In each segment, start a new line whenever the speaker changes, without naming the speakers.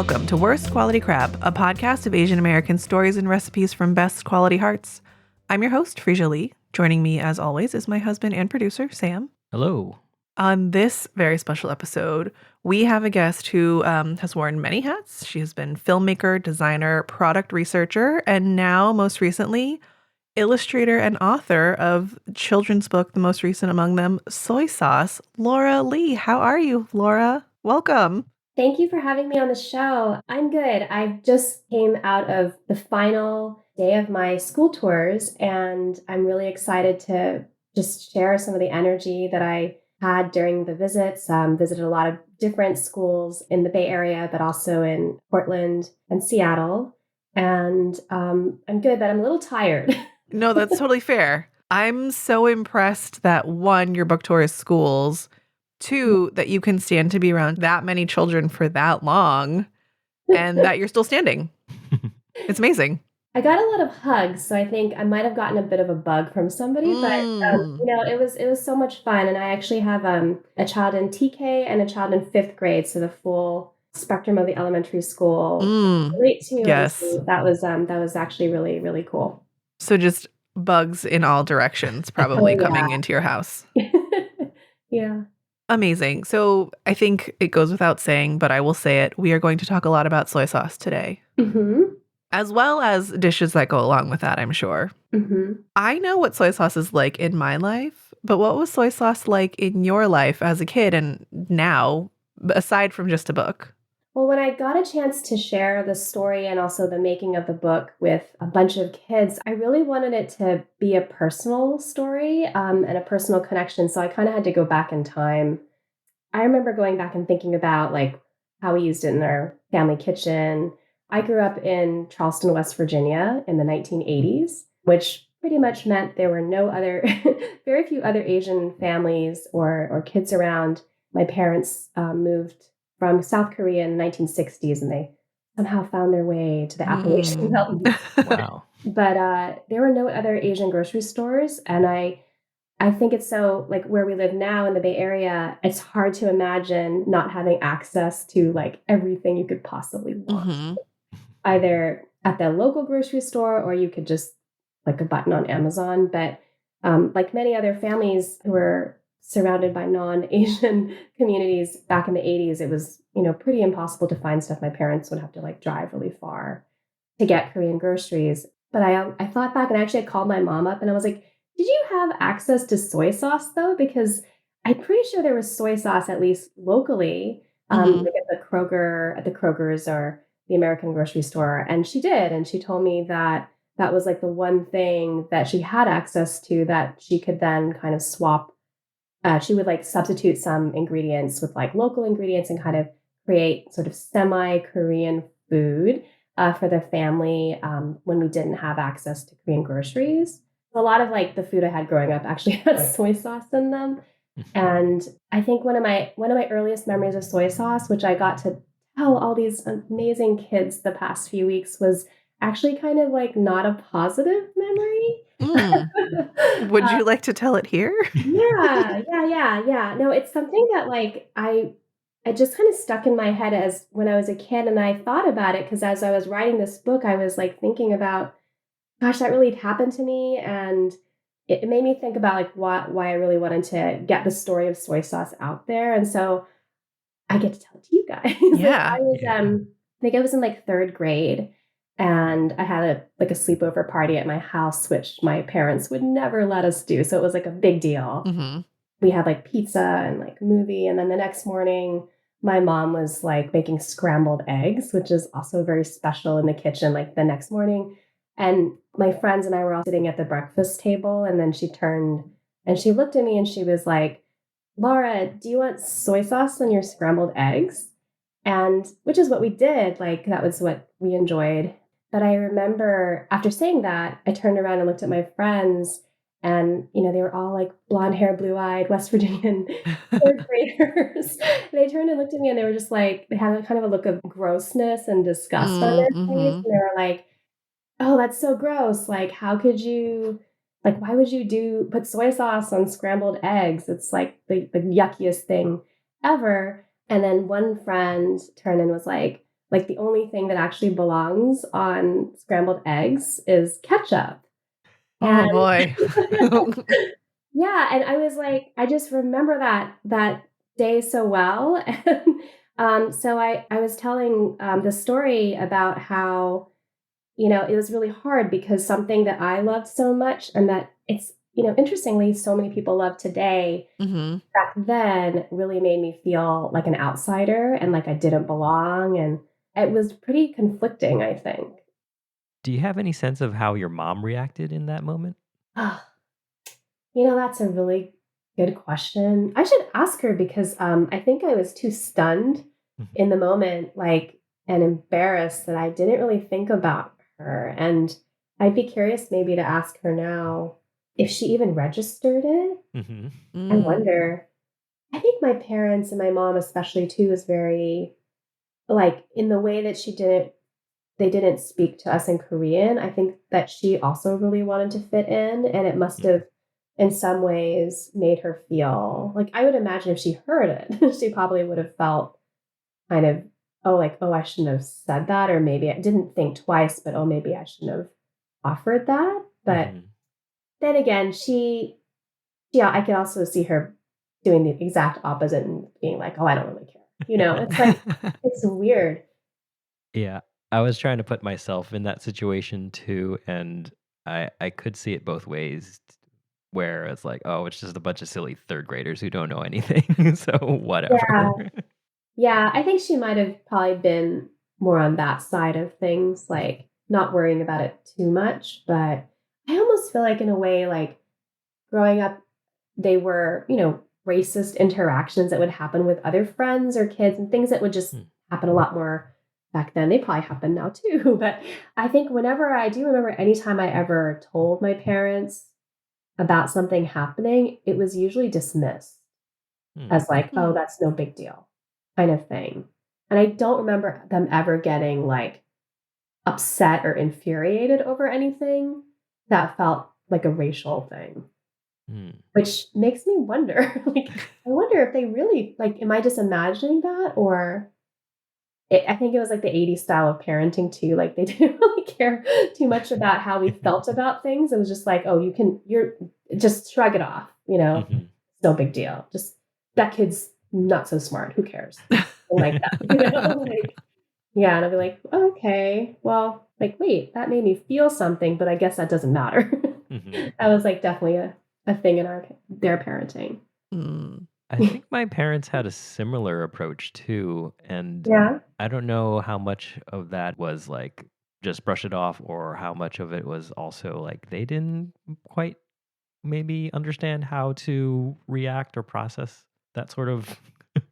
welcome to Worst Quality Crab, a podcast of Asian American stories and recipes from best quality hearts. I'm your host, Freesia Lee. Joining me, as always, is my husband and producer, Sam.
Hello.
On this very special episode, we have a guest who has worn many hats. She has been filmmaker, designer, product researcher, and now, most recently, illustrator and author of children's book, the most recent among them, Soy Sauce, Laura Lee. How are you, Laura? Welcome.
Thank you for having me on the show. I'm good. I just came out of the final day of my school tours, and I'm really excited to just share some of the energy that I had during the visits. Visited a lot of different schools in the Bay Area, but also in Portland and Seattle. And I'm good, but I'm a little tired.
No, that's totally fair. I'm so impressed that one, your book tour is schools, two, that you can stand to be around that many children for that long, and that you're still standing. It's amazing.
I got a lot of hugs, so I think I might have gotten a bit of a bug from somebody, but it was so much fun. And I actually have a child in TK and a child in 5th grade, so the full spectrum of the elementary school. Great too.
Yes,
so that was actually really, really cool.
So just bugs in all directions, probably coming into your house.
Yeah.
Amazing. So I think it goes without saying, but I will say it. We are going to talk a lot about soy sauce today.
Mm-hmm.
As well as dishes that go along with that, I'm sure.
Mm-hmm.
I know what soy sauce is like in my life, but what was soy sauce like in your life as a kid and now, aside from just a book?
Well, when I got a chance to share the story and also the making of the book with a bunch of kids, I really wanted it to be a personal story and a personal connection. So I kind of had to go back in time. I remember going back and thinking about like how we used it in our family kitchen. I grew up in Charleston, West Virginia in the 1980s, which pretty much meant there were very few other Asian families or kids around. My parents moved from South Korea in the 1960s, and they somehow found their way to the Appalachian Mountains.
Wow.
But there were no other Asian grocery stores, and I think it's so, like where we live now in the Bay Area, it's hard to imagine not having access to like everything you could possibly want. Either at the local grocery store or you could just click a button on Amazon. But like many other families who were surrounded by non-Asian communities back in the 80s, it was, pretty impossible to find stuff. My parents would have to like drive really far to get Korean groceries. But I thought back, and actually I called my mom up and I was like, did you have access to soy sauce though? Because I'm pretty sure there was soy sauce, at least locally, like at the Kroger's or the American grocery store. And she did. And she told me that was like the one thing that she had access to that she could then kind of swap. She would like substitute some ingredients with like local ingredients and kind of create sort of semi-Korean food for the family when we didn't have access to Korean groceries. A lot of like the food I had growing up actually had soy sauce in them. And I think one of my earliest memories of soy sauce, which I got to tell all these amazing kids the past few weeks, was actually kind of like not a positive memory.
Would you like to tell it here?
Yeah. No, it's something that like I just kind of stuck in my head as when I was a kid, and I thought about it because as I was writing this book, I was like thinking about, gosh, that really happened to me, and it made me think about like why I really wanted to get the story of soy sauce out there, and so I get to tell it to you guys.
Yeah.
I think I was in like 3rd grade, and I had a sleepover party at my house, which my parents would never let us do. So it was like a big deal. We had like pizza and like movie. And then the next morning, my mom was like making scrambled eggs, which is also very special in the kitchen, like the next morning. And my friends and I were all sitting at the breakfast table. And then she turned and she looked at me and she was like, Laura, do you want soy sauce on your scrambled eggs? And which is what we did. Like that was what we enjoyed. But I remember after saying that, I turned around and looked at my friends, and, they were all like blonde-haired, blue-eyed West Virginian 3rd graders. They turned and looked at me, and they were just like, they had a kind of a look of grossness and disgust on their face. And they were like, oh, that's so gross. Like, how could you, like, why would you put soy sauce on scrambled eggs? It's like the yuckiest thing ever. And then one friend turned and was like, like the only thing that actually belongs on scrambled eggs is ketchup.
Oh
And
boy.
yeah, and I was like, I just remember that day so well. And so I was telling the story about how, it was really hard because something that I loved so much and that it's, interestingly, so many people love today,
Hmm.
back then really made me feel like an outsider and like I didn't belong. And it was pretty conflicting, I think.
Do you have any sense of how your mom reacted in that moment?
That's a really good question. I should ask her because I think I was too stunned
Mhm.
in the moment, like, and embarrassed that I didn't really think about her. And I'd be curious maybe to ask her now if she even registered it.
Mhm.
I
Mm.
wonder. I think my parents and my mom, especially too, was very like in the way that they didn't speak to us in Korean. I think that she also really wanted to fit in, and it must
Mm.
have, in some ways, made her feel like I would imagine if she heard it, she probably would have felt kind of, oh, like, oh, I shouldn't have said that, or maybe I didn't think twice, but oh, maybe I shouldn't have offered that. But
Mhm.
then again, yeah, I could also see her doing the exact opposite and being like, oh, I don't really care. It's like, it's weird.
Yeah. I was trying to put myself in that situation too, and I could see it both ways where it's like, "Oh, it's just a bunch of silly 3rd graders who don't know anything, so
Yeah.
whatever."
Yeah, I think she might have probably been more on that side of things, like, not worrying about it too much, but I almost feel like in a way, like, growing up, they were, racist interactions that would happen with other friends or kids and things that would just
Mm.
happen a lot more back then. They probably happen now too, but I think whenever I do remember anytime I ever told my parents about something happening, it was usually dismissed
Mm.
as like, "Oh,
Hmm.
that's no big deal," kind of thing. And I don't remember them ever getting, like, upset or infuriated over anything that felt like a racial thing,
Mm.
which makes me wonder, like, I wonder if they really like, am I just imagining that? Or I think it was, like, the '80s style of parenting too, like, they didn't really care too much about how we felt about things. It was just like, "Oh, you're just shrug it off,
Mhm.
It's no big deal. Just that kid's not so smart. Who cares?" Like that, Like, yeah, and I'll be like, "Okay, well, like, wait, that made me feel something, but I guess that doesn't matter."
Mhm.
That was, like, definitely a thing in their parenting.
Mm.
I think my parents had a similar approach too, and
Yeah.
I don't know how much of that was like just brush it off or how much of it was also like they didn't quite maybe understand how to react or process that sort of.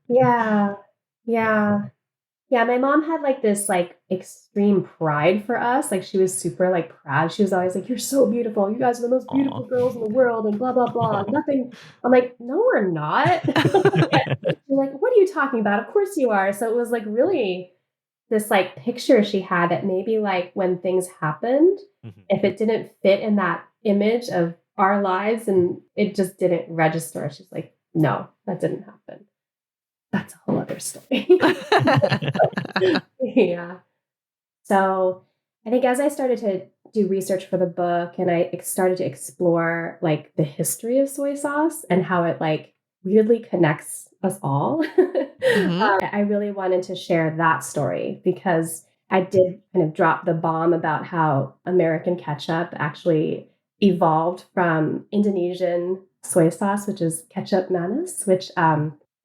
Yeah.
Yeah.
Yeah. Yeah, my mom had, like, this, like, extreme pride for us, like, she was super, like, proud, she was always like, "You're so beautiful, you guys are the most
Aw.
beautiful girls in the world," and blah, blah, blah, nothing I'm like, "No, we're not." She's like, "What are you talking about? Of course you are." So it was, like, really this, like, picture she had that maybe, like, when things happened,
Mhm.
if it didn't fit in that image of our lives and it just didn't register, she's like, "No, that didn't happen." That's a whole other story. Yeah. So I think as I started to do research for the book and I started to explore like the history of soy sauce and how it like weirdly connects us all,
Hmm.
I really wanted to share that story because I did kind of drop the bomb about how American ketchup actually evolved from Indonesian soy sauce, which is ketchup manis, which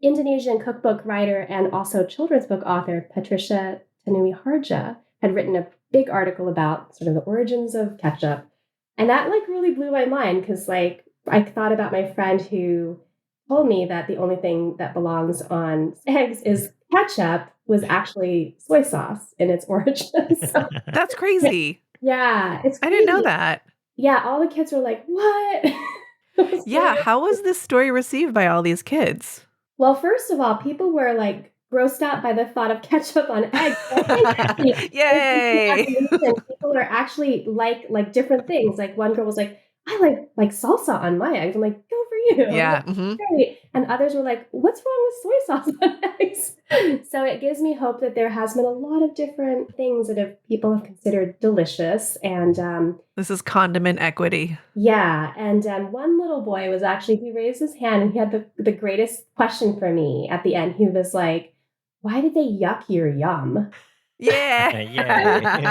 Indonesian cookbook writer and also children's book author Patricia Tanui Harja had written a big article about sort of the origins of ketchup. And that like really blew my mind because like I thought about my friend who told me that the only thing that belongs on eggs is ketchup was actually soy sauce in its origin. So
That's crazy.
yeah, it's
I didn't know
crazy.
that.
Yeah, all the kids were like, "What?" It was
Yeah,
really
how was this story received by all these kids?
well, first of all, people were, like, grossed out by the thought of ketchup on eggs. I think actually there's been some
Yay.
evolution. People are actually like different things. Like, one girl was like, "I I like salsa on my eggs. I'm like, go for you. I'm
Yeah.
like, great. And others were like, what's wrong with soy sauce on eggs? So it gives me hope that there has been a lot of different things that people have considered delicious. And
This is condiment equity.
yeah, and one little boy was actually, he raised his hand and he had the greatest question for me at the end. He was like, why did they yuck your yum?
Yeah.
Yay.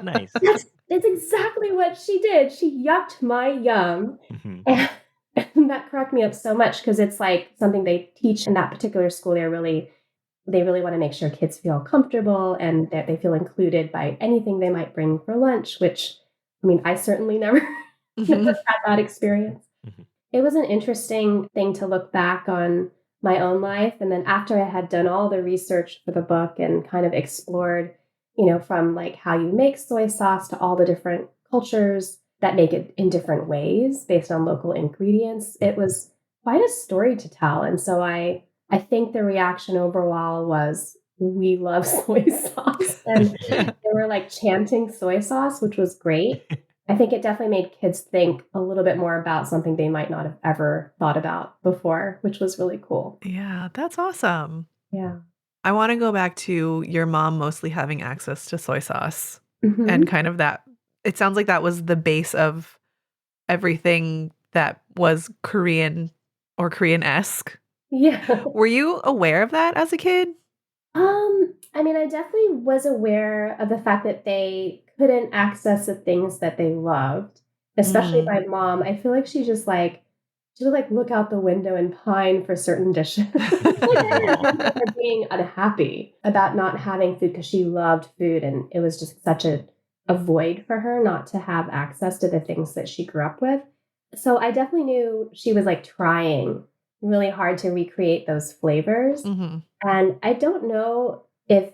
Nice.
That's exactly what she did. She yucked my yum.
Mhm.
And that cracked me up so much because it's like something they teach in that particular school. They really want to make sure kids feel comfortable and that they feel included by anything they might bring for lunch, which, I mean, I certainly never never had that experience.
Mhm.
It was an interesting thing to look back on my own life. And then after I had done all the research for the book and kind of explored, from like how you make soy sauce to all the different cultures that make it in different ways based on local ingredients, it was quite a story to tell. And so I think the reaction overall was, we love soy sauce. And they were like chanting soy sauce, which was great. I think it definitely made kids think a little bit more about something they might not have ever thought about before, which was really cool.
Yeah, that's awesome.
Yeah.
I want to go back to your mom mostly having access to soy sauce and
Hmm.
kind of that. It sounds like that was the base of everything that was Korean or Korean-esque.
Yeah.
Were you aware of that as a kid?
I mean, I definitely was aware of the fact that they couldn't access the things that they loved, especially
Mm.
my mom. I feel like she would like look out the window and pine for certain dishes. Like I didn't
Aw.
remember her being unhappy about not having food because she loved food and it was just such a void for her not to have access to the things that she grew up with. So I definitely knew she was like trying really hard to recreate those flavors.
Mhm.
And I don't know if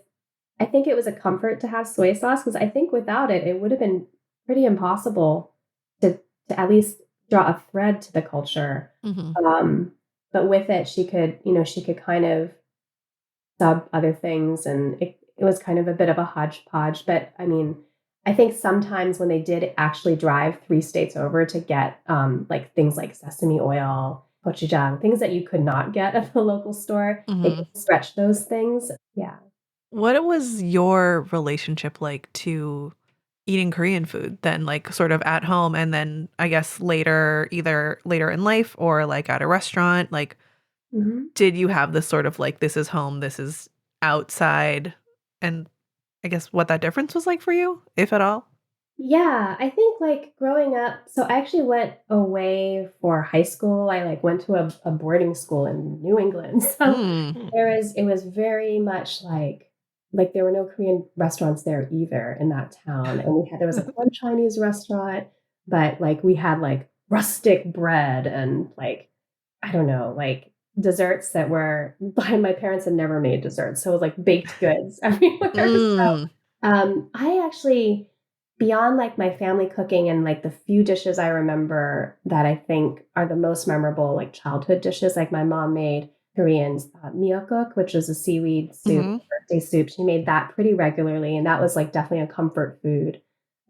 I think it was a comfort to have soy sauce because I think without it, it would have been pretty impossible to at least draw a thread to the culture.
Mhm.
Um, but with it, she could kind of sub other things, and it was kind of a bit of a hodgepodge. But I mean, I think sometimes when they did actually drive 3 states over to get like things like sesame oil, gochujang, things that you could not get at the local store, they
Mhm.
could stretch those things. Yeah.
What was your relationship like to eating Korean food then, like, sort of at home and then I guess later either later in life or, like, at a restaurant? Like,
Mhm.
did you have this sort of, like, this is home, this is outside, and I guess what that difference was like for you, if at all?
Yeah, I think like growing up, so I actually went away for high school. I like went to a boarding school in New England. So
Mm.
Hmm.
it was very much like there were no Korean restaurants there either in that town. And there was like one Chinese restaurant, but like we had like rustic bread and like, I don't know, like desserts that were my parents had never made desserts. So it was like baked goods everywhere.
Mm.
I actually, beyond like my family cooking and like the few dishes I remember that I think are the most memorable, like childhood dishes, like my mom made Korean miyeokguk, which is a seaweed soup,
Mhm.
birthday soup. She made that pretty regularly, and that was like definitely a comfort food.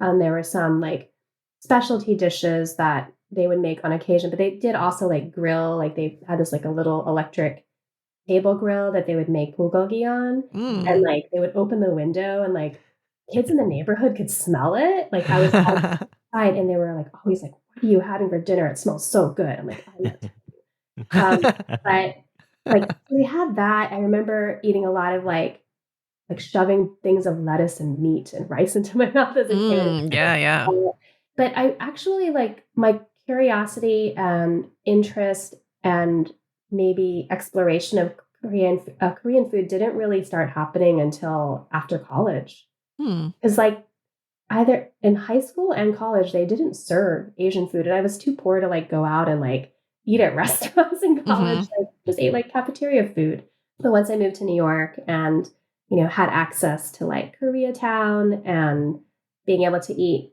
There were some like specialty dishes that they would make on occasion, but they did also like grill, like they had this like a little electric table grill that they would make bulgogi on, and,
Mm.
like, they would open the window and, like, kids in the neighborhood could smell it. Like, I was outside and they were, like, always like, "What are you having for dinner? It smells so good." I'm like, "I'm not." Um, but, like, we had that. I remember eating a lot of, like, shoving things of lettuce and meat and rice into my mouth as a kid.
Yeah, yeah.
Uh, but I actually like my curiosity and interest and maybe exploration of Korean food didn't really start happening until after college.
Hmm.
Because like either in high school and college, they didn't serve Asian food, and I was too poor to like go out and like eat at restaurants in college.
Mhm.
I just ate like cafeteria food. But once I moved to New York and had access to like Koreatown and being able to eat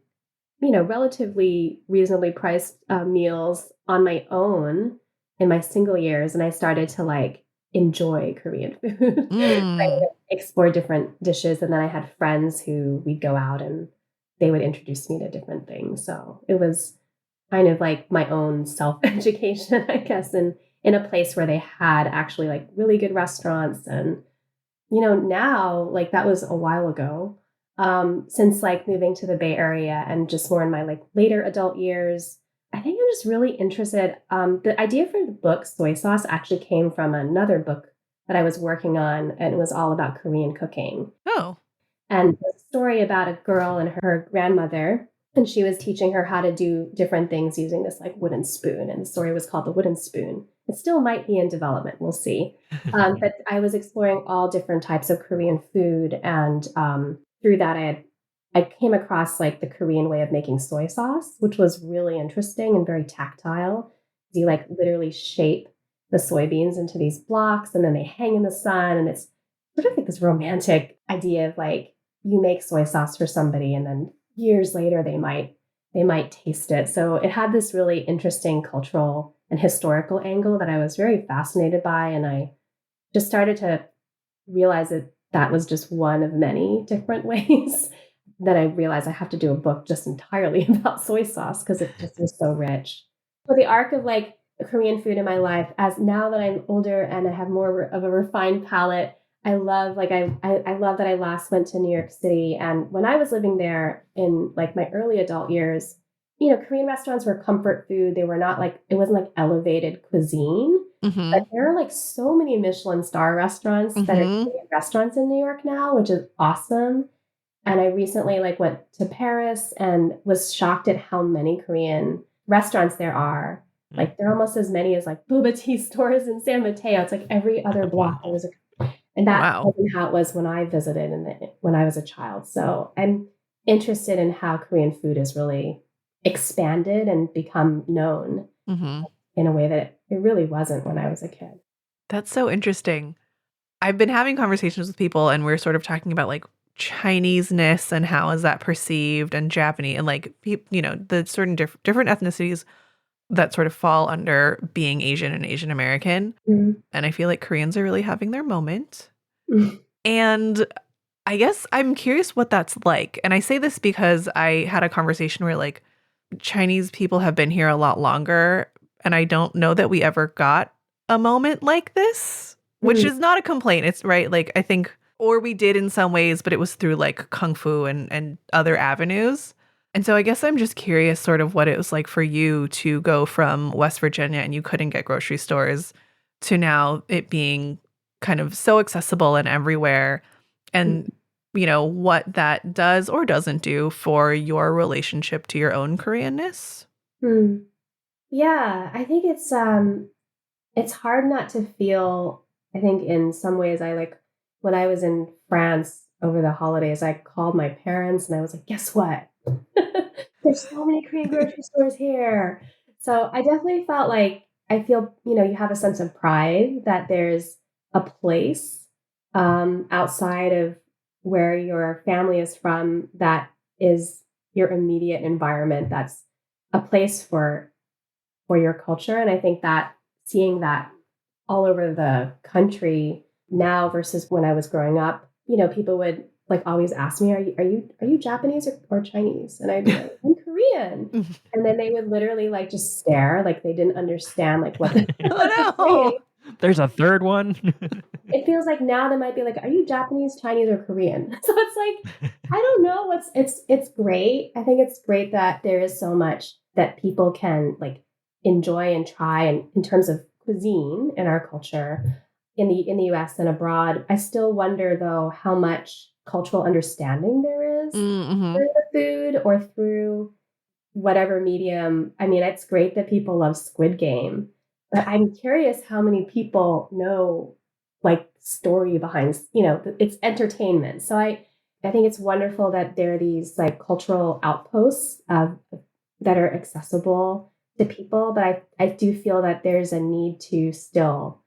relatively reasonably priced meals on my own in my single years, and I started to like enjoy Korean food. I
Mm.
would explore different dishes, and then I had friends who we'd go out and they would introduce me to different things. So kind of like my own self-education, I guess, in a place where they had actually like really good restaurants. And, now, like that was a while ago. Since like moving to the Bay Area and just more in my like later adult years, I think I'm just really interested. The idea for the book Soy Sauce actually came from another book that I was working on, and it was all about Korean cooking.
Oh.
And a story about a girl and her grandmother, and she was teaching her how to do different things using this like wooden spoon. And the story was called The Wooden Spoon. It still might be in development. We'll see. But I was exploring all different types of Korean food, and through that, I came across like the Korean way of making soy sauce, which was really interesting and very tactile. You like literally shape the soybeans into these blocks, and then they hang in the sun, and it's sort of like this romantic idea of like you make soy sauce for somebody, and then years later they might taste it. So it had this really interesting cultural and historical angle that I was very fascinated by, and I just started to realize that that was just one of many different ways that I realized I have to do a book just entirely about soy sauce because it just was so rich. For the arc of like Korean food in my life, as now that I'm older and I have more of a refined palate, I love like I love that I last went to New York City. And when I was living there in like my early adult years, Korean restaurants were comfort food. They were not like it wasn't like elevated cuisine. But
Mm-hmm.
there are like so many Michelin star restaurants that are
Mm-hmm.
Korean restaurants in New York now, which is awesome. And I recently like went to Paris and was shocked at how many Korean restaurants there are. Like there are almost as many as like boba tea stores in San Mateo. It's like every other block there
Wow.
was and
Oh,
that
wow.
wasn't how it was when I visited when I was a child. So I'm interested in how Korean food has really expanded and become known
Mm-hmm.
in a way that it really wasn't when I was a kid.
That's so interesting. I've been having conversations with people and we're sort of talking about like Chinese-ness and how is that perceived and Japanese and like the certain different ethnicities that sort of fall under being Asian and Asian American.
Mhm.
And I feel like Koreans are really having their moment. And I guess I'm curious what that's like. And I say this because I had a conversation where like Chinese people have been here a lot longer and I don't know that we ever got a moment like this, which
Mm.
is not a complaint. It's right. Like I think or we did in some ways, but it was through like kung fu and other avenues. And so I guess I'm just curious sort of what it was like for you to go from West Virginia and you couldn't get grocery stores to now it being kind of so accessible and everywhere and what that does or doesn't do for your relationship to your own Koreanness.
Mm. Yeah, I think it's hard not to feel. I think in some ways I like when I was in France over the holidays, I called my parents and I was like, guess what? There's so many Korean grocery stores here. So I definitely felt like I feel, you have a sense of pride that there's a place outside of where your family is from that is your immediate environment. That's a place for your culture. And I think that seeing that all over the country now versus when I was growing up, people would like always ask me, are you Japanese or Chinese? And I'd be like, I'm Korean. And then they would literally like just stare, like they didn't understand like what, what I was saying.
Oh
There's a third one.
It feels like now they might be like, are you Japanese, Chinese, or Korean? So it's like, I don't know what's it's great. I think it's great that there is so much that people can like enjoy and try and in terms of cuisine in our culture in the US and abroad. I still wonder though how much cultural understanding there is
Mm-hmm.
through the food or through whatever medium. I mean, it's great that people love Squid Game, but I'm curious how many people know like story behind, it's entertainment. So I think it's wonderful that there are these like cultural outposts that are accessible to people, but I do feel that there's a need to still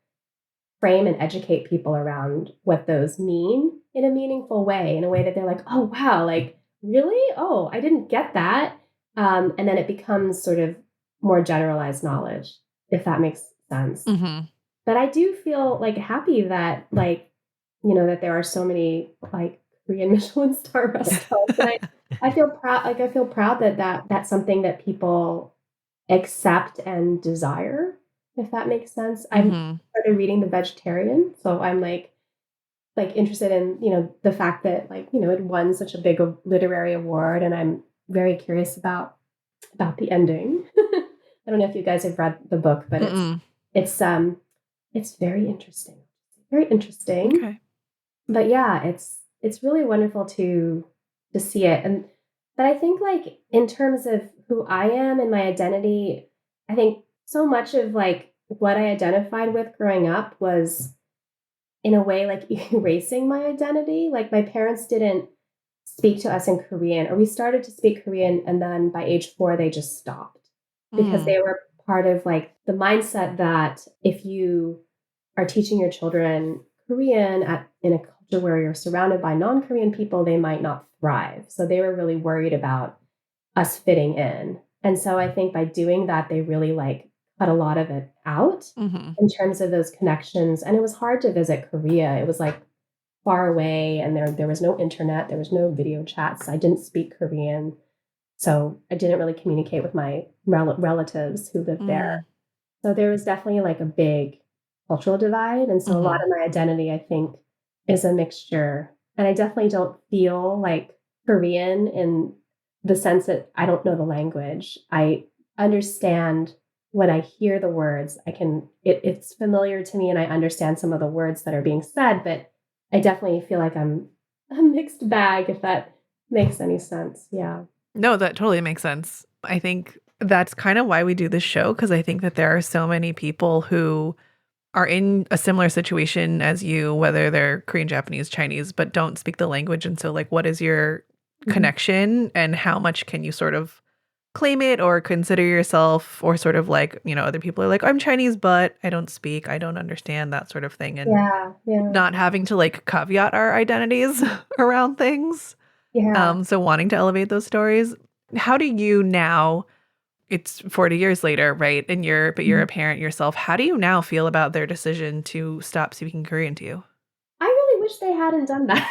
frame and educate people around what those mean in a meaningful way, in a way that they're like, oh, wow, like, really? Oh, I didn't get that. And then it becomes sort of more generalized knowledge, if that makes sense.
Mm-hmm.
But I do feel like happy that, like, that there are so many like Korean Michelin star restaurants. And I feel proud, like, I feel proud that that's something that people accept and desire, if that makes sense. I've
Mhm.
started reading The Vegetarian, so I'm like interested in, the fact that like, it won such a big literary award, and I'm very curious about the ending. I don't know if you guys have read the book, but
Mm-mm.
it's it's very interesting. Very interesting.
Okay.
But yeah, it's really wonderful to see it. And but I think like in terms of who I am and my identity, I think so much of like what I identified with growing up was in a way like erasing my identity. Like my parents didn't speak to us in Korean, or we started to speak Korean, and then by age 4 they just stopped because
Mm.
they were part of like the mindset that if you are teaching your children Korean in a culture where you're surrounded by non-Korean people, they might not thrive. So they were really worried about us fitting in. And so I think by doing that, they really like cut a lot of it out
Mhm.
in terms of those connections. And it was hard to visit Korea. It was like far away, and there was no internet, there was no video chats. I didn't speak Korean. So I didn't really communicate with my relatives who lived there.
Mm.
So there was definitely like a big cultural divide. And so a lot
Mhm.
of my identity, I think, is a mixture. And I definitely don't feel like Korean in the sense that I don't know the language. I understand when I hear the words, it's familiar to me and I understand some of the words that are being said, but I definitely feel like I'm a mixed bag, if that makes any sense. Yeah.
No, that totally makes sense. I think that's kind of why we do this show, because I think that there are so many people who are in a similar situation as you, whether they're Korean, Japanese, Chinese, but don't speak the language. And so, like, what is your
Mhm.
connection and how much can you sort of claim it or consider yourself, or sort of like, other people are like, I'm Chinese, but I don't speak, I don't understand, that sort of thing. And
Yeah. Yeah.
not having to like caveat our identities around things.
Yeah.
So wanting to elevate those stories. How do you now, it's 40 years later, right? And you're a parent yourself. How do you now feel about their decision to stop speaking Korean to you?
I really wish they hadn't done that.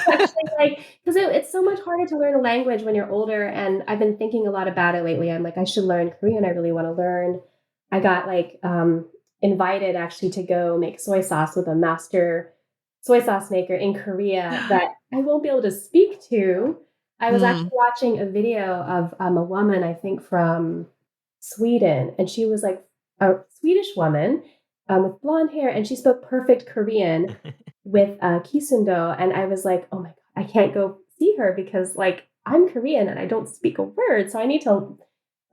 Actually, like, 'cause it's so much harder to learn a language when you're older, and I've been thinking a lot about it lately. I'm like, "I should learn Korean, I really wanna learn." I got, like, invited actually to go make soy sauce with a master soy sauce maker in Korea that I won't be able to speak to. I was
Mm.
actually watching a video of, a woman, I think from Sweden, and she was, like, a Swedish woman, with blonde hair, and she spoke perfect Korean with Kisundo, and I was like, "Oh my god, I can't go see her because like I'm Korean and I don't speak a word, so I need to."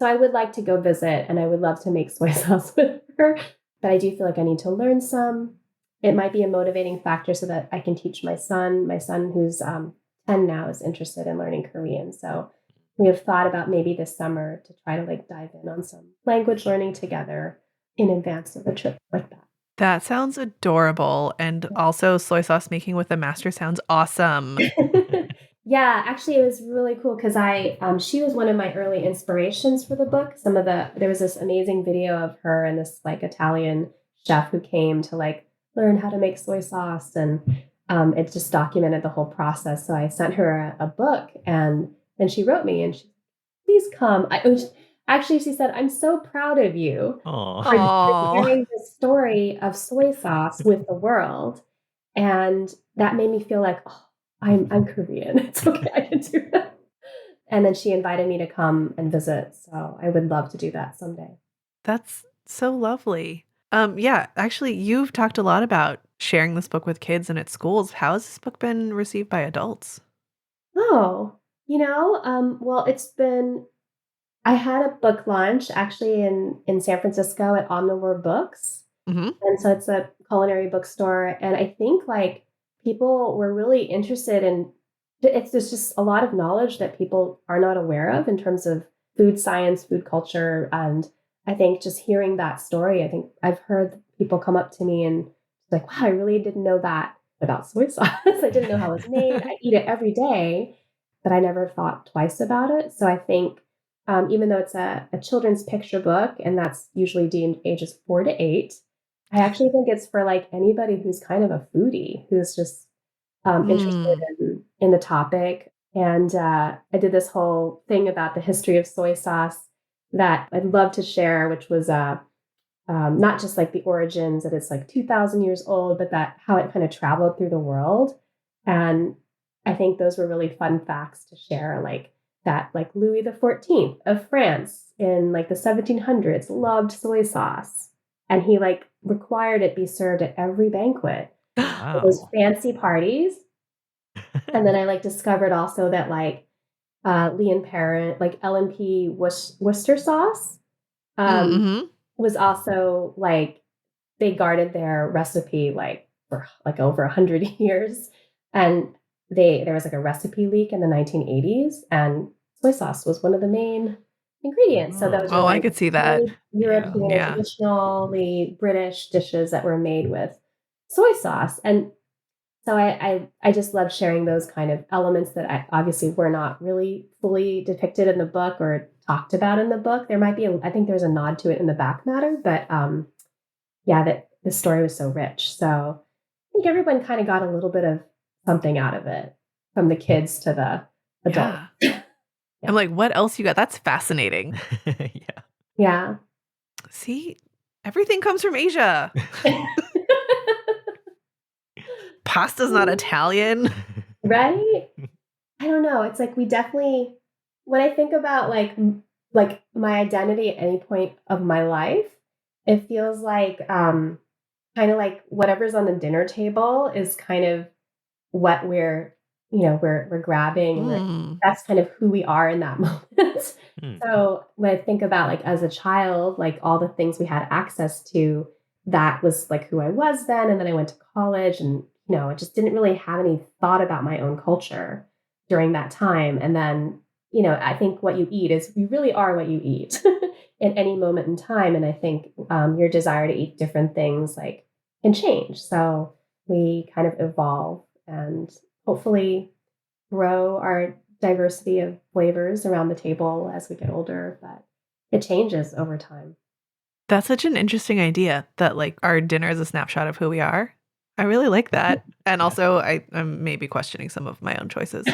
So I would like to go visit, and I would love to make soy sauce with her, but I do feel like I need to learn some. It might be a motivating factor so that I can teach my son. My son, who's 10 now, is interested in learning Korean, so we have thought about maybe this summer to try to like dive in on some language learning together in advance of a trip like that.
That sounds adorable. And also, soy sauce making with a master sounds awesome.
Yeah, actually, it was really cool because she was one of my early inspirations for the book. There was this amazing video of her and this like Italian chef who came to like learn how to make soy sauce, and it just documented the whole process. So I sent her a book, and then she wrote me and she, please come. Actually, she said, I'm so proud of you
Aw.
for
Oh,
sharing the story of soy sauce with the world. And that made me feel like, "Oh, I'm Korean. It's okay, I can do that." And then she invited me to come and visit, so I would love to do that someday.
that's so lovely. Yeah, actually, you've talked a lot about sharing this book with kids and at schools. How has this book been received by adults?
Oh, well, I had a book launch actually in San Francisco at Omnivore Books.
Hmm.
And so it's a culinary bookstore, and I think, like, people were really interested in there's just a lot of knowledge that people are not aware of in terms of food science, food culture, and I think just hearing that story, I think I've heard people come up to me and like, "Wow, I really didn't know that about soy sauce. I didn't know how it's made. I eat it every day, but I never thought twice about it." So I think, even though it's a children's picture book, and that's usually deemed ages 4 to 8, I actually think it's for, like, anybody who's kind of a foodie, who's just, interested
Mm.
in the topic, and, I did this whole thing about the history of soy sauce, that I'd love to share, which was not just like the origins that it's like 2,000 years old, but that how it kind of traveled through the world. And I think those were really fun facts to share, like that, like Louis the 14th of France in like the 1700s loved soy sauce, and he like required it be served at every banquet, at those
Wow.
fancy parties. And then I like discovered also that like Leon Parent, like LNP Worcester sauce, um,
Mm-hmm.
was also like they guarded their recipe like for like over 100 years, and there was like a recipe leak in the 1980s, and soy sauce was one of the main ingredients. So those
Oh,
are
Oh, I
like
could see that.
really
yeah.
European,
Yeah.
traditionally British dishes that were made with soy sauce. And so I just love sharing those kind of elements that obviously were not really fully depicted in the book or talked about in the book. There might be I think there's a nod to it in the back matter, but yeah, that the story was so rich. So I think everyone kind of got a little bit of something out of it, from the kids to the adults.
Yeah.
Yeah.
I'm like, what else you got? That's fascinating.
Yeah.
Yeah.
See, everything comes from Asia. Pasta's not Italian.
Right? I don't know. It's like we definitely, when I think about like like my identity at any point of my life, it feels like kind of like whatever's on the dinner table is kind of what we're grabbing, and
Mm.
that's kind of who we are in that moment.
Hmm.
So when I think about like as a child, like all the things we had access to, that was like who I was then. And then I went to college, and I just didn't really have any thought about my own culture during that time. And then, I think what you eat is you really are what you eat at any moment in time. And I think your desire to eat different things like can change. So we kind of evolve and hopefully grow our diversity of flavors around the table as we get older, but it changes over time.
That's such an interesting idea that like our dinner is a snapshot of who we are. I really like that. And
Yeah.
also I'm maybe questioning some of my own choices,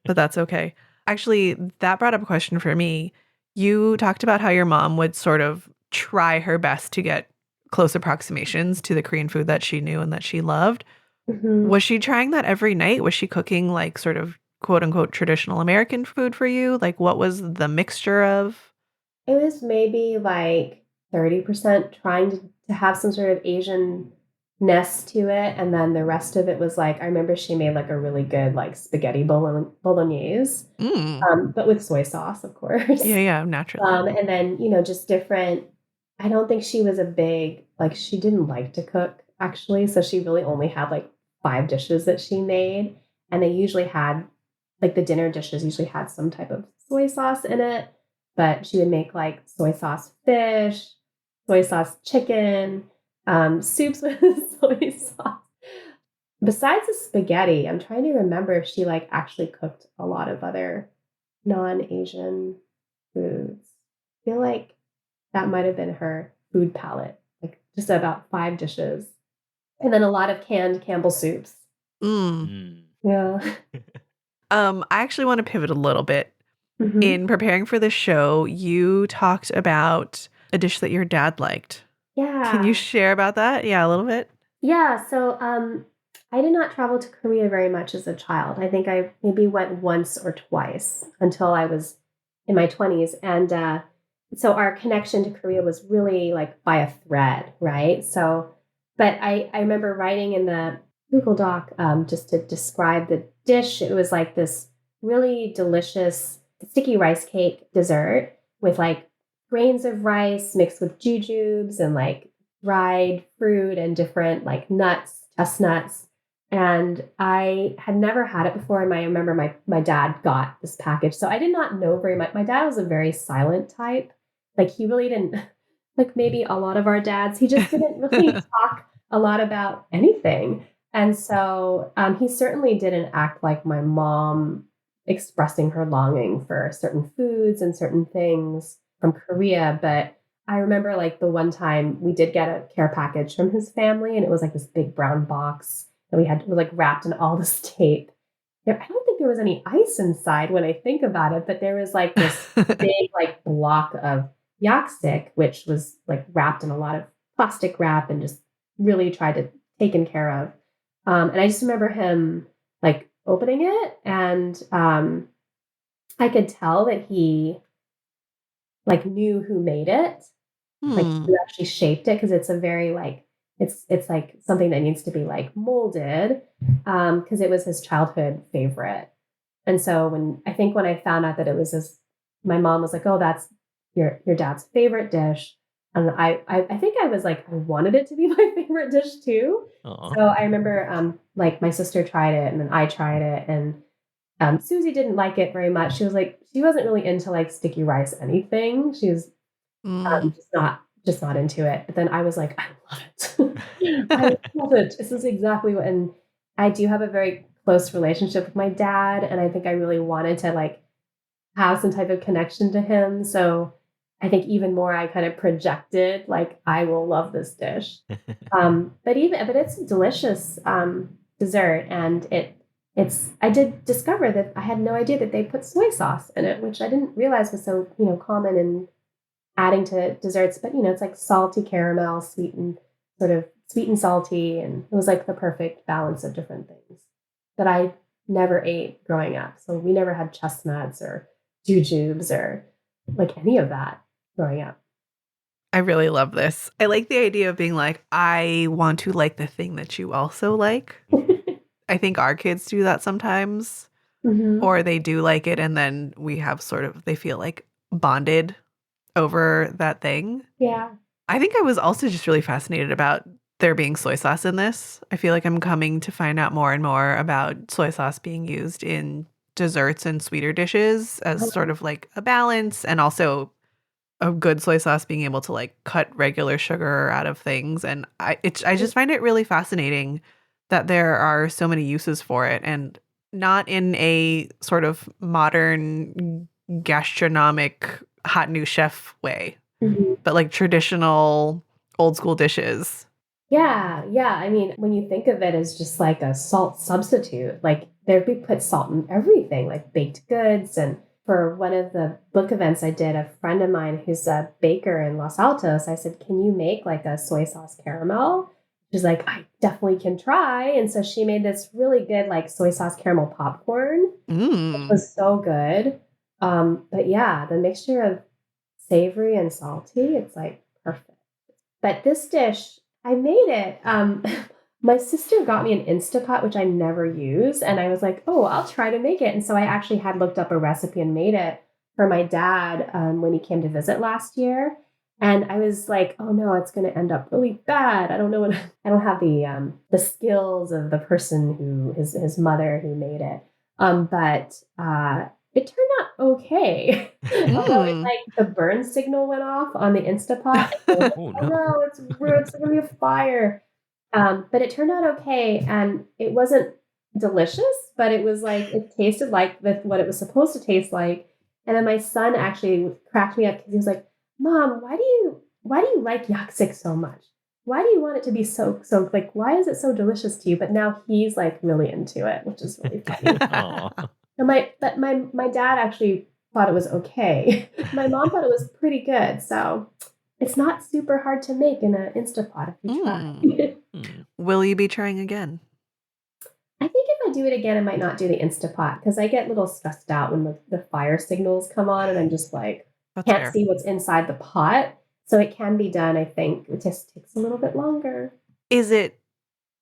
but that's okay. Actually, that brought up a question for me. You talked about how your mom would sort of try her best to get close approximations to the Korean food that she knew and that she loved.
Mhm.
Was she trying that every night? Was she cooking like sort of quote unquote traditional American food for you? Like what was the mixture of?
It was maybe like 30% trying to have some sort of Asian ness to it. And then the rest of it was like, I remember she made like a really good like spaghetti bolognese,
Mm.
but with soy sauce, of
Yeah,
course.
yeah, naturally.
And then, just different. I don't think she was a big, like, she didn't like to cook actually. So she really only had like 5 dishes that she made. And they usually had, like, the dinner dishes usually had some type of soy sauce in it. But she would make like soy sauce fish, soy sauce chicken, soups with soy sauce. Besides the spaghetti, I'm trying to remember if she like actually cooked a lot of other non-Asian foods. I feel like that might have been her food palette, like just about 5 dishes. And then a lot of canned Campbell soups.
Mm.
Mm.
Yeah.
I actually want to pivot a little bit.
Mhm.
In preparing for this show, you talked about a dish that your dad liked. Can you
Yeah.
share about that? Yeah, a little bit.
Yeah. So I did not travel to Korea very much as a child. I think I maybe went once or twice until I was in my 20s. And so our connection to Korea was really like by a thread, right? So, but I remember writing in the Google Doc just to describe the dish. It was like this really delicious sticky rice cake dessert with like grains of rice mixed with jujubes and like dried fruit and different like nuts, chestnuts. And I had never had it before. And I remember my dad got this package. So I did not know very much. My dad was a very silent type. Like he really didn't, like maybe a lot of our dads, he just didn't really talk a lot about anything. And so he certainly didn't act like my mom expressing her longing for certain foods and certain things from Korea. But I remember like the one time we did get a care package from his family, and it was like this big brown box that we had, it was like wrapped in all this tape. I don't think there was any ice inside when I think about it, but there was like this big like block of yak stick, which was like wrapped in a lot of plastic wrap and just really tried to taken care of. And I just remember him like opening it, and I could tell that he like knew who made it, like
Hmm.
who actually shaped it, because it's a very like it's like something that needs to be like molded, because it was his childhood favorite. And so when I found out that it was his, my mom was like, "Oh, that's your dad's favorite dish," and I think I was like, I wanted it to be my favorite dish too.
Aw.
So I remember like my sister tried it and then I tried it, and Susie didn't like it very much. She was like, she wasn't really into like sticky rice anything. She was
Mm.
just not into it. But then I was like, I love it. I love it. This is exactly what, and I do have a very close relationship with my dad, and I think I really wanted to like have some type of connection to him. So I think even more I kind of projected like I will love this dish. But it's a delicious dessert, and it's I did discover that I had no idea that they put soy sauce in it, which I didn't realize was so common in adding to desserts. But it's like salty caramel, sweet and salty, and it was like the perfect balance of different things that I never ate growing up. So we never had chestnuts or jujubes or like any of that growing up.
I really love this. I like the idea of being like, I want to like the thing that you also like. I think our kids do that sometimes,
Hmm.
or they do like it, and then we have sort of, they feel like bonded over that thing.
Yeah.
I think I was also just really fascinated about there being soy sauce in this. I feel like I'm coming to find out more and more about soy sauce being used in desserts and sweeter dishes as sort of like a balance, and also a good soy sauce being able to like cut regular sugar out of things. And I just find it really fascinating that there are so many uses for it, and not in a sort of modern gastronomic hot new chef way,
Mhm.
but like traditional old school dishes.
Yeah, yeah. I mean, when you think of it as just like a salt substitute, like we put salt in everything, like baked goods. And for one of the book events I did, a friend of mine who's a baker in Los Altos, I said, "Can you make like a soy sauce caramel?" She's like, "I definitely can try." And so she made this really good like soy sauce caramel popcorn, which
Mm.
was so good. But yeah, the mixture of savory and salty, it's like perfect. But this dish, I made it. My sister got me an Instapot, which I never use, and I was like, "Oh, I'll try to make it." And so I actually had looked up a recipe and made it for my dad when he came to visit last year. And I was like, "Oh no, it's going to end up really bad. I don't know what I don't have the skills of the person who his mother who made it." But it turned out okay. Although it
Mm.
like the burn signal went off on the Instapot, and I was like,
Oh
"Oh
no.
no, it's gonna be a fire." But it turned out okay, and it wasn't delicious, but it was like it tasted like what it was supposed to taste like. And then my son actually cracked me up because he was like, "Mom, why do you like Yaksik so much? Why do you want it to be so like why is it so delicious to you?" But now he's like really into it, which is really funny.
Aw.
And my dad actually thought it was okay. My mom thought it was pretty good, so it's not super hard to make in an Instapot if you try.
Mm.
Hmm.
Will you be trying again?
I think if I do it again, I might not do the Instapot because I get a little stressed out when the fire signals come on and I'm just like
That's
can't
fair.
see what's inside the pot. So it can be done, I think. It just takes a little bit longer.
Is it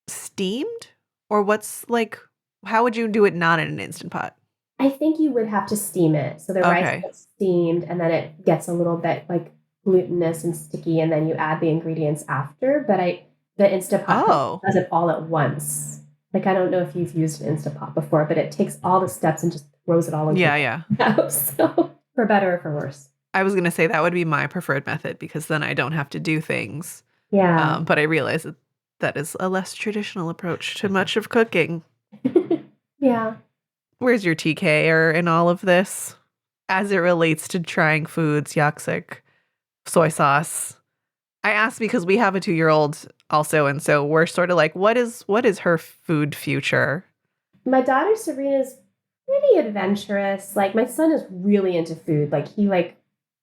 steamed, or what's like, how would you do it not in an Instant Pot?
I think you would have to steam it. So the rice
Okay.
gets steamed and then it gets a little bit like glutinous and sticky, and then you add the ingredients after. But the Instapot
Oh.
does it all at once. Like I don't know if you've used an Instapot before, but it takes all the steps and just throws it all into
Yeah, yeah.
the house. So for better or for worse.
I was gonna say that would be my preferred method, because then I don't have to do things.
Yeah.
But I realize that that is a less traditional approach to much of cooking.
Yeah.
Where's your TK or in all of this as it relates to trying foods, yaksik, soy sauce? I asked because we have a 2-year-old also, and so we're sort of like, what is her food future?
My daughter Serena's pretty adventurous. Like my son is really into food. Like he comes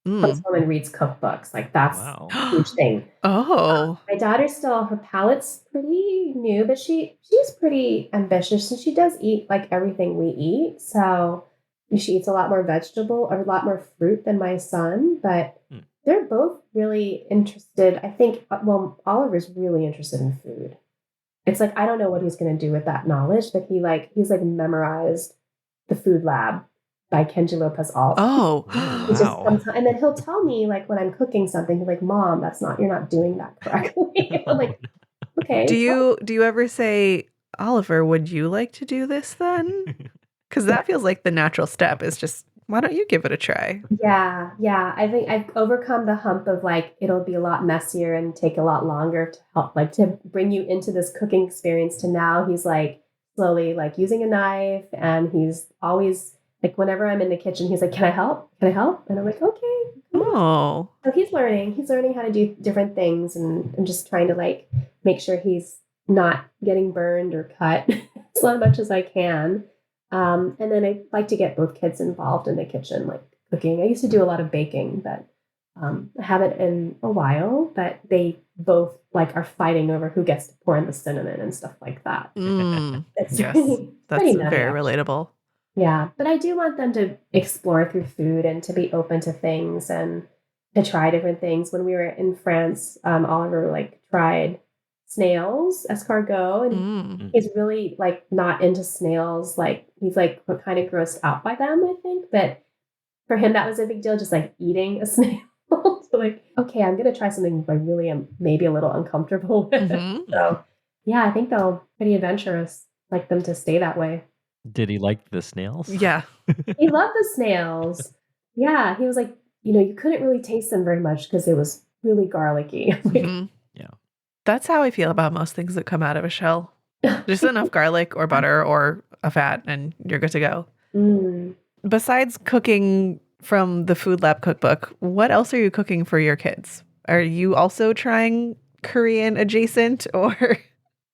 Mm.
home and reads cookbooks. Like that's
Wow.
a huge thing.
Oh.
My daughter's still her palate's pretty new, but she's pretty ambitious and she does eat like everything we eat. So she eats a lot more vegetable or a lot more fruit than my son, but
Hmm.
they're both really interested. I think well, Oliver's really interested in food. It's like I don't know what he's going to do with that knowledge, but he's like memorized The Food Lab by Kenji Lopez Alt.
Oh.
Oh,
He just
wow.
comes and then he'll tell me like when I'm cooking something, he's like, "Mom, you're not doing that correctly." I'm like,
Do
"Okay, well,
you ever say, Oliver, would you like to do this then? Because
yeah,
that feels like the natural step is just, why don't you give it a try?
yeah, yeah." I think I've overcome the hump of like it'll be a lot messier and take a lot longer to help like to bring you into this cooking experience to now he's like slowly like using a knife and he's always like whenever I'm in the kitchen, he's like, "Can I help? Can I help?" And I'm like, "Okay, come on."
Oh.
So he's learning. He's learning how to do different things and just trying to like make sure he's not getting burned or cut as much as I can. And then I like to get both kids involved in the kitchen, like cooking. I used to do a lot of baking, but I haven't in a while. But they both like are fighting over who gets to pour in the cinnamon and stuff like that.
Mm.
It's
Yes.
pretty
That's
nutty,
very
actually.
relatable.
Yeah, but I do want them to explore through food and to be open to things and to try different things. When we were in France, Oliver like tried snails, escargot, and
Mm.
Mm.
he's really like not into snails. Like he's like kind of grossed out by them, I think. But for him, that was a big deal, just like eating a snail. So like, okay, I'm gonna try something I really am maybe a little uncomfortable with.
Hmm.
So yeah, I think they'll pretty adventurous. Like them to stay that way.
Did he like the snails?
Yeah.
He loved the snails. Yeah, he was like, you couldn't really taste them very much because it was really garlicky. Like,
Hmm.
Yeah.
That's how I feel about most things that come out of a shell. Just enough garlic or butter or a fat, and you're good to go.
mm.
Besides cooking from the Food Lab cookbook, what else are you cooking for your kids? Are you also trying Korean adjacent or?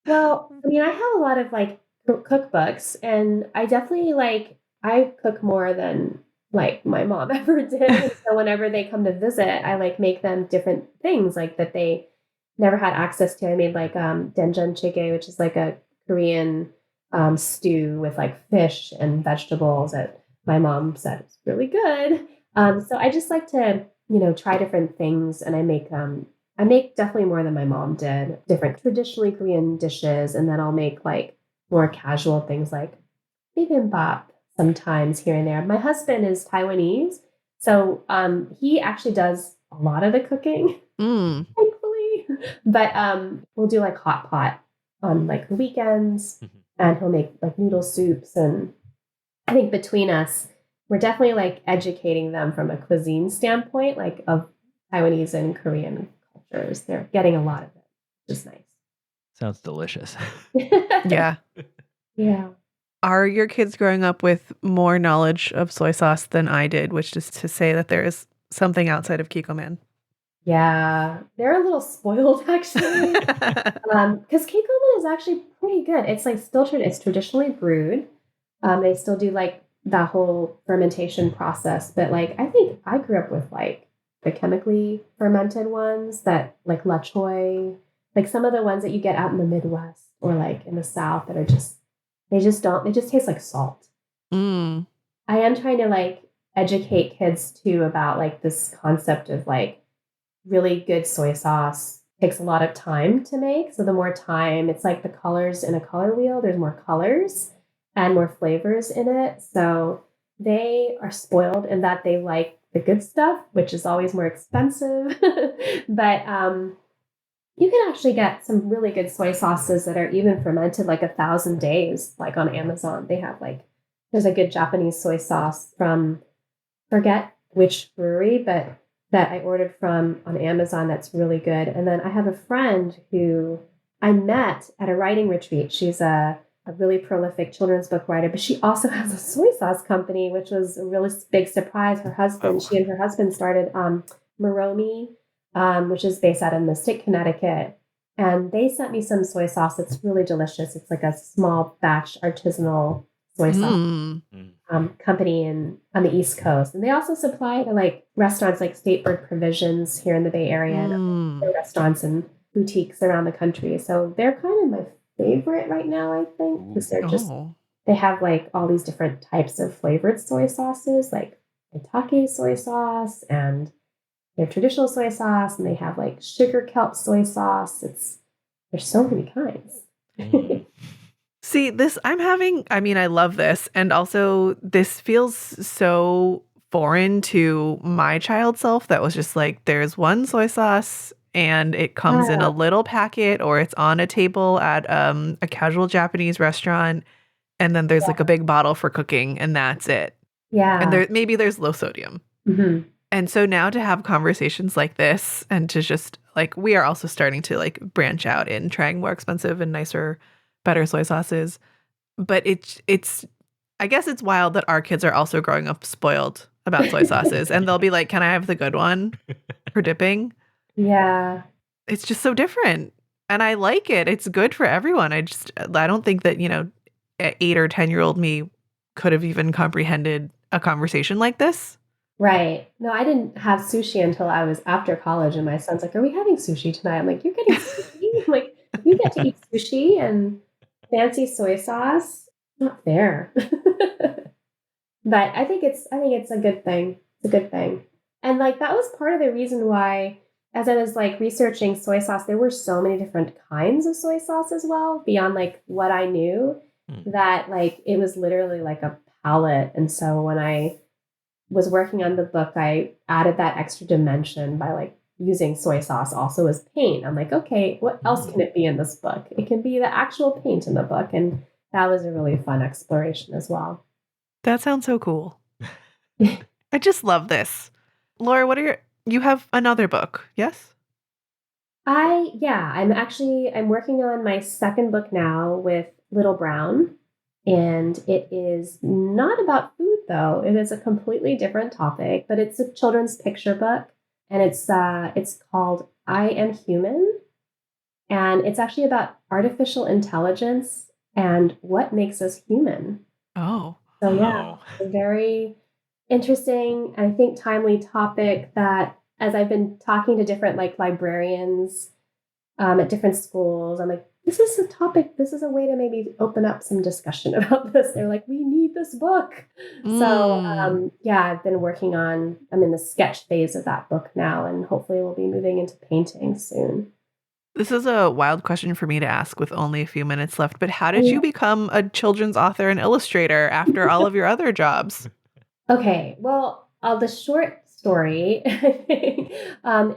Well, I mean, I have a lot of like cookbooks, and I definitely like I cook more than like my mom ever did. And so whenever they come to visit, I like make them different things like that they never had access to. I made like doenjang jjigae, which is like a Korean stew with like fish and vegetables that my mom said was really good. So I just like to try different things, and I make definitely more than my mom did, different traditionally Korean dishes, and then I'll make like more casual things like bibimbap sometimes here and there. My husband is Taiwanese, so he actually does a lot of the cooking,
Mm.
thankfully. But we'll do like hot pot on like the weekends,
Mhm.
and he'll make like noodle soups. And I think between us, we're definitely like educating them from a cuisine standpoint, like of Taiwanese and Korean cultures. They're getting a lot of it, which is
Sounds delicious.
nice.
Yeah.
Yeah.
Are your kids growing up with more knowledge of soy sauce than I did, which is to say that there is something outside of Kikkoman?
Yeah. They're a little spoiled actually. Because Kikoman is actually pretty good. It's like it's traditionally brewed. They still do like the whole fermentation process, but like I think I grew up with like the chemically fermented ones that like La Choy, like some of the ones that you get out in the Midwest or like in the South that are just they just taste like salt.
Mm.
I am trying to like educate kids too about like this concept of like really good soy sauce takes a lot of time to make. So the more time, it's like the colors in a color wheel. There's more colors and more flavors in it. So they are spoiled in that they like the good stuff, which is always more expensive. But you can actually get some really good soy sauces that are even fermented like 1,000 days, like on Amazon. They have like there's a good Japanese soy sauce from forget which brewery, but that I ordered from on Amazon that's really good. And then I have a friend who I met at a writing retreat. She's a really prolific children's book writer, but she also has a soy sauce company, which was a really big surprise.
Oh.
She and her husband started Moromi, which is based out of Mystic, Connecticut. And they sent me some soy sauce that's really delicious. It's like a small batch artisanal soy sauce
Mm.
company on the East Coast. And they also supply to like restaurants like Statebrook Provisions here in the Bay Area and
Mm.
other restaurants and boutiques around the country. So they're kind of my favorite right now, I think, because
Oh.
they have like all these different types of flavored soy sauces, like Itake soy sauce and they have traditional soy sauce, and they have like sugar kelp soy sauce. There's so many kinds.
See, I mean, I love this. And also, this feels so foreign to my child self that was just like, there's one soy sauce and it comes in a
Yeah,
little packet or it's on a table at a casual Japanese restaurant. And then there's like a big bottle for cooking and that's it. And
yeah.
maybe there's low sodium.
Hmm.
And so now to have conversations like this and to just like, we are also starting to like branch out in trying more expensive and nicer, better soy sauces. But I guess it's wild that our kids are also growing up spoiled about soy sauces and they'll be like, can I have the good one for dipping?
Yeah,
It's just so different. And I like it. It's good for everyone. I don't think that, 8 or 10-year-old me could have even comprehended a conversation like this.
right. No, I didn't have sushi until I was after college, and my son's like, "Are we having sushi tonight?" I'm like, "You're getting sushi?" I'm like, "You get to eat sushi and fancy soy sauce? Not fair." But I think it's a good thing. It's a good thing. And like that was part of the reason why as I was like researching soy sauce, there were so many different kinds of soy sauce as well, beyond like what I knew, that like it was literally like a palette. And so when I was working on the book, I added that extra dimension by like using soy sauce also as paint. I'm like, okay, what else can it be in this book? It can be the actual paint in the book. And that was a really fun exploration as well.
That sounds so cool. I just love this. Laura, you have another book, yes?
I'm working on my second book now with Little Brown, and it is not about food though. It is a completely different topic, but it's a children's picture book, and it's called I Am Human, and it's actually about artificial intelligence and what makes us human.
Oh.
So yeah,
Oh.
a very interesting and I think timely topic that as I've been talking to different like librarians at different schools. I'm like, this is a topic, this is a way to maybe open up some discussion about this. They're like, we need this book. So,
Mm.
I'm in the sketch phase of that book now, and hopefully we'll be moving into painting soon.
This is a wild question for me to ask with only a few minutes left, but how did you
Yeah.
become a children's author and illustrator after all of your other jobs?
Okay, well, the short story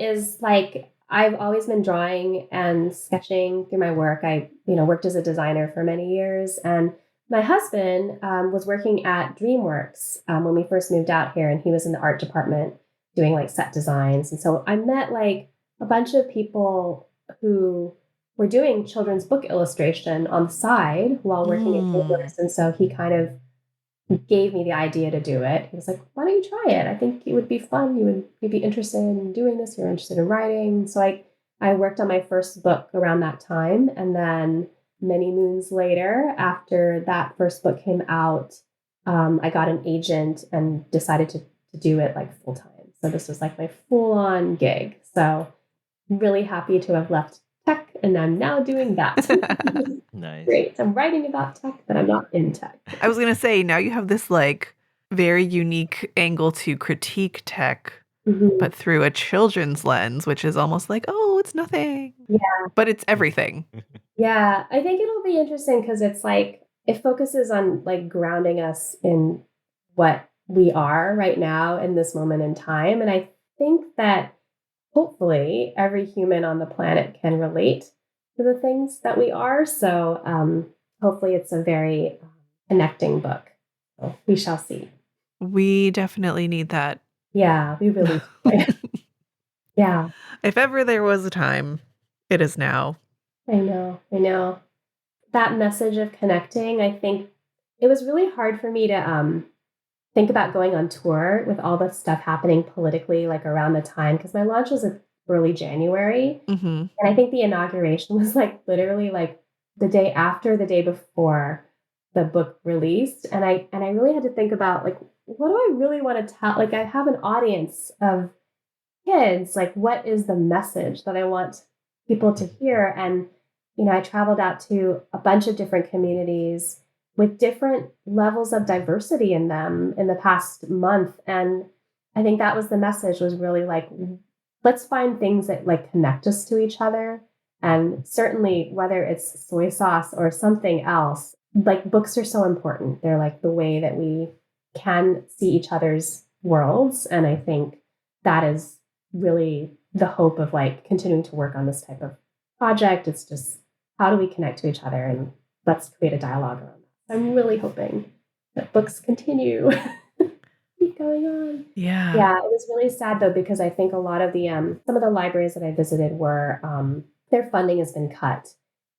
is like I've always been drawing and sketching through my work. Worked as a designer for many years, and my husband was working at DreamWorks when we first moved out here, and he was in the art department doing like set designs. And so I met like a bunch of people who were doing children's book illustration on the side while working at
Mm.
DreamWorks, and so he kind of gave me the idea to do it. He was like, "Why don't you try it? I think it would be fun. You'd be interested in doing this. You're interested in writing." So I worked on my first book around that time, and then many moons later, after that first book came out, I got an agent and decided to do it like full time. So this was like my full on gig. So I'm really happy to have left tech, and I'm now doing that.
Nice.
Great. I'm writing about tech, but I'm not in tech.
I was going to say, now you have this like very unique angle to critique tech,
Mhm.
but through a children's lens, which is almost like, oh, it's nothing, but it's everything.
Yeah, I think it'll be interesting because it's like it focuses on like grounding us in what we are right now in this moment in time. And I think that hopefully every human on the planet can relate to the things that we are. So hopefully it's a very connecting book. So we shall see.
We definitely need that.
Yeah, we really do. Yeah,
If ever there was a time, it is now.
I know. I know. That message of connecting, I think it was really hard for me to think about going on tour with all the stuff happening politically, like around the time, because my launch was early January.
Mm-hmm.
And I think the inauguration was like literally like the day after, the day before the book released. And I really had to think about like, what do I really want to tell? Like I have an audience of kids, like what is the message that I want people to hear? And, I traveled out to a bunch of different communities with different levels of diversity in them in the past month. And I think that was the message, was really like, let's find things that like connect us to each other. And certainly whether it's soy sauce or something else, like books are so important. They're like the way that we can see each other's worlds. And I think that is really the hope of like continuing to work on this type of project. It's just, how do we connect to each other, and let's create a dialogue around that. I'm really hoping that books continue. Keep going on.
Yeah.
Yeah, it was really sad though, because I think a lot of the some of the libraries that I visited were their funding has been cut,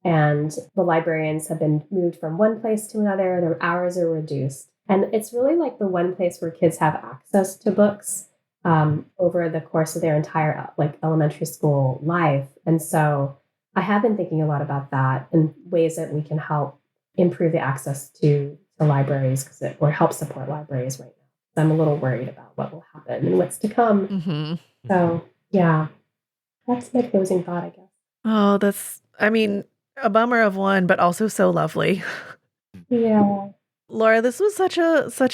and the librarians have been moved from one place to another. Their hours are reduced, and it's really like the one place where kids have access to books over the course of their entire like elementary school life. And so I have been thinking a lot about that and ways that we can help improve the access to libraries, or help support libraries right now. I'm a little worried about what will happen and what's to come.
Mm-hmm.
So yeah, that's my closing thought, I guess.
Oh, that's, I mean, a bummer of one, but also so lovely.
Yeah.
Laura, this was such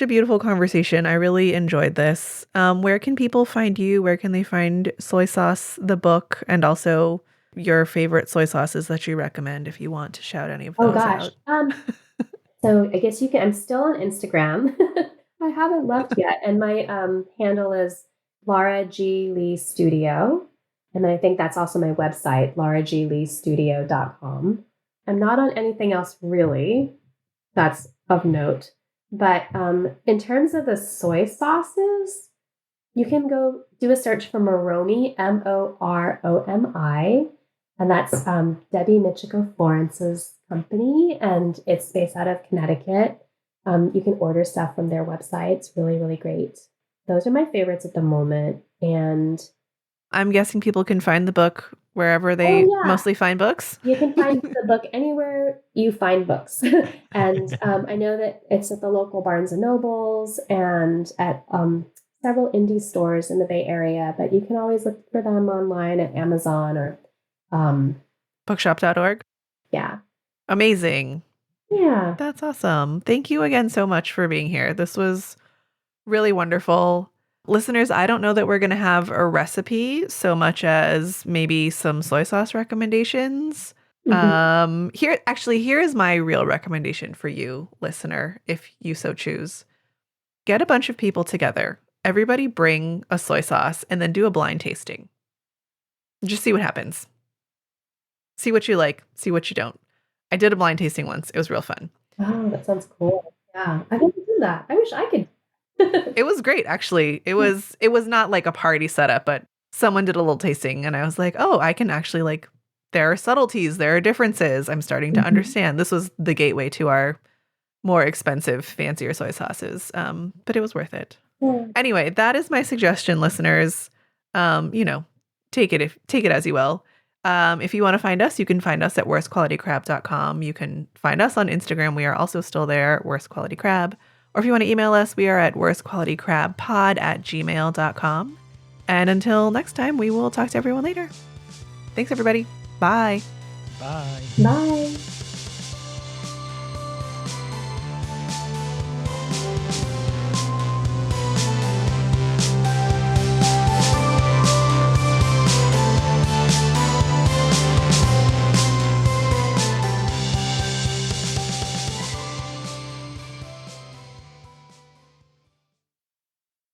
a beautiful conversation. I really enjoyed this. Where can people find you? Where can they find Soy Sauce, the book, and also your favorite soy sauces that you recommend, if you want to shout any of those out?
So I guess you can. I'm still on Instagram. I haven't left yet, and my handle is Laura G. Lee Studio, and then I think that's also my website, lauragleestudio.com. I'm not on anything else really that's of note, but in terms of the soy sauces, you can go do a search for Moromi, Moromi, and that's Debbie Michiko Florence's company, and it's based out of Connecticut. You can order stuff from their website. It's really, really great. Those are my favorites at the moment. And
I'm guessing people can find the book wherever they mostly find books.
You can find the book anywhere you find books. And I know that it's at the local Barnes and Nobles and at several indie stores in the Bay Area, but you can always look for them online at Amazon or
bookshop.org.
Yeah.
Amazing.
Yeah.
That's awesome. Thank you again so much for being here. This was really wonderful. Listeners, I don't know that we're going to have a recipe so much as maybe some soy sauce recommendations. Mm-hmm. Here is my real recommendation for you, listener, if you so choose. Get a bunch of people together. Everybody bring a soy sauce and then do a blind tasting. Just see what happens. See what you like, see what you don't. I did a blind tasting once. It was real fun.
Oh, that sounds cool. Yeah, I didn't do that. I wish I could.
It was great, actually. It was not like a party setup, but someone did a little tasting and I was like, oh, I can actually like, there are subtleties, there are differences. I'm starting to understand. This was the gateway to our more expensive, fancier soy sauces. But it was worth it. Yeah. Anyway, that is my suggestion, listeners. Take it as you will. If you want to find us, you can find us at worstqualitycrab.com. You can find us on Instagram. We are also still there, worstqualitycrab. Or if you want to email us, we are at worstqualitycrabpod@gmail.com. And until next time, we will talk to everyone later. Thanks, everybody. Bye.
Bye.
Bye.